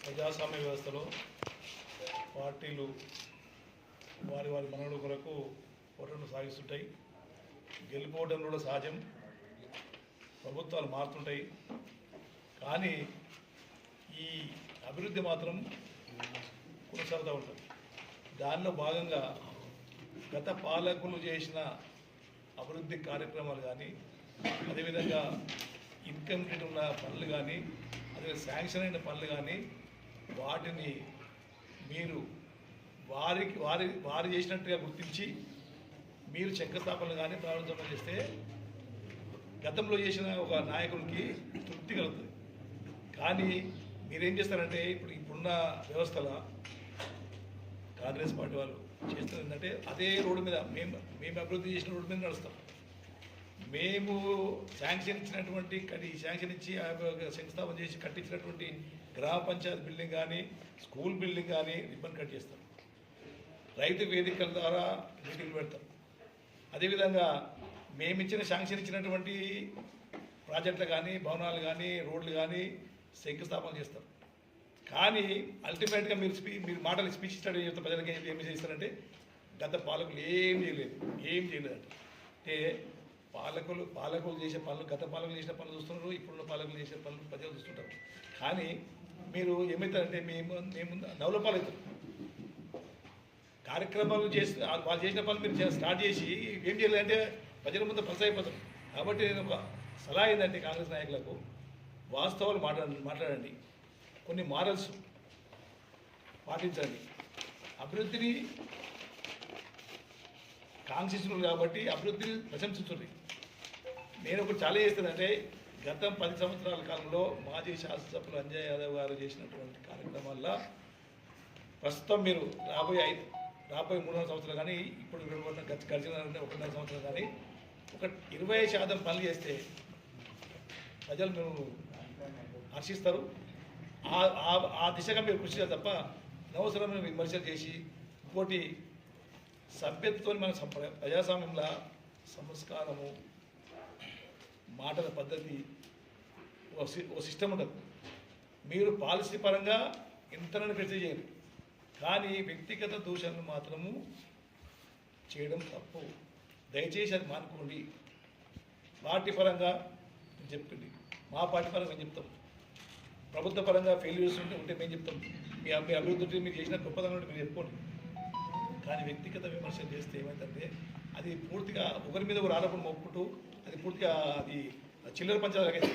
ప్రజాస్వామ్య వ్యవస్థలో పార్టీలు వారి వారి మనుగడ కొరకు ఓటర్లు సాగిస్తుంటాయి. గెలుపోవడం కూడా సహజం. ప్రభుత్వాలు మారుతుంటాయి. కానీ ఈ అభివృద్ధి మాత్రం కొనసాగుతూ ఉంటుంది. దానిలో భాగంగా గత పాలకులు చేసిన అభివృద్ధి కార్యక్రమాలు కానీ, అదేవిధంగా ఇన్కంప్లీట్ ఉన్న పనులు కానీ, అదే శాంక్షన్ అయిన పనులు కానీ, వాటిని మీరు వారు చేసినట్టుగా గుర్తించి మీరు శంకుస్థాపనలు కానీ ప్రారంభం చేస్తే గతంలో చేసిన ఒక నాయకునికి తృప్తి కలుగుతుంది. కానీ మీరేం చేస్తారంటే ఇప్పుడున్న వ్యవస్థలో కాంగ్రెస్ పార్టీ వాళ్ళు చేస్తున్నది ఏంటంటే అదే రోడ్డు మీద మేము అభివృద్ధి చేసిన రోడ్డు మీద నడుస్తాం. మేము శాంక్షన్ ఇచ్చినటువంటి శాంక్షన్ ఇచ్చి శంకుస్థాపన చేసి కట్టించినటువంటి గ్రామ పంచాయతీ బిల్డింగ్ కానీ, స్కూల్ బిల్డింగ్ కానీ రిబ్బన్ కట్ చేస్తాం. రైతు వేదికల ద్వారా మీటింగ్లు పెడతాం. అదేవిధంగా మేము శాంక్షన్ ఇచ్చినటువంటి ప్రాజెక్టులు కానీ, భవనాలు కానీ, రోడ్లు కానీ శంకుస్థాపన చేస్తాం. కానీ అల్టిమేట్గా మీరు మాటలు స్పీచ్ ఇస్తాడు చెప్తే ప్రజలకి ఏమి చేస్తారంటే గత పాలకులు ఏం చేయలేదు అంటే పాలకులు చేసే పనులు, గత పాలకులు చేసిన పనులు చూస్తున్నారు, ఇప్పుడున్న పాలకులు చేసే పనులు ప్రజలు చూస్తుంటారు. కానీ మీరు ఏమవుతారంటే మేము నవలపాలు అవుతారు. కార్యక్రమాలు చేసి వాళ్ళు చేసిన పనులు మీరు స్టార్ట్ చేసి ఏం చేయలేదంటే ప్రజల ముందు పల్స్ అయిపోతారు. కాబట్టి నేను ఒక సలహా ఏంటంటే కాంగ్రెస్ నాయకులకు వాస్తవాలు మాట్లాడండి, కొన్ని మారల్స్ పాటించండి. అభివృద్ధిని కాంక్షిస్తున్నారు కాబట్టి అభివృద్ధిని ప్రశంసిస్తుంది. నేను ఒకటి చాలా చేస్తానంటే గత 10 సంవత్సరాల కాలంలో మాజీ శాసనసభ్యులు అంజయ్ యాదవ్ గారు చేసినటువంటి కార్యక్రమాల్లో ప్రస్తుతం మీరు రాబోయే 3 సంవత్సరాలు కానీ ఇప్పుడు గడిచిన 1.5 సంవత్సరాలు కానీ ఒక 20% పనులు చేస్తే ప్రజలు మేము హర్షిస్తారు. ఆ దిశగా మీరు కృషి చేయాలి తప్ప అనవసరమైన విమర్శలు చేసి ఇంకోటి సభ్యతతో మన ప్రజాస్వామ్యంలో సంస్కారము, మాటల పద్ధతి ఒక సిస్టమ్ ఉండదు. మీరు పాలసీ పరంగా ఇంతనని ప్రతి చేయండి, కానీ వ్యక్తిగత దూషణలు మాత్రము చేయడం తప్పు. దయచేసి అది మానుకోండి. పార్టీ పరంగా చెప్పండి, మా పార్టీ పరంగా మేము చెప్తాం. ప్రభుత్వ పరంగా ఫెయిల్యూర్స్ ఉంటే మేము చెప్తాం. మీ అభివృద్ధి మీరు చేసిన గొప్పదనం మీరు చెప్పుకోండి. కానీ వ్యక్తిగత విమర్శలు చేస్తే ఏమైందంటే అది పూర్తిగా ఒకరి మీద ఒక ఆరోపణ మొప్పుకుంటూ అది పూర్తిగా అది చిల్లర పంచాలకైతే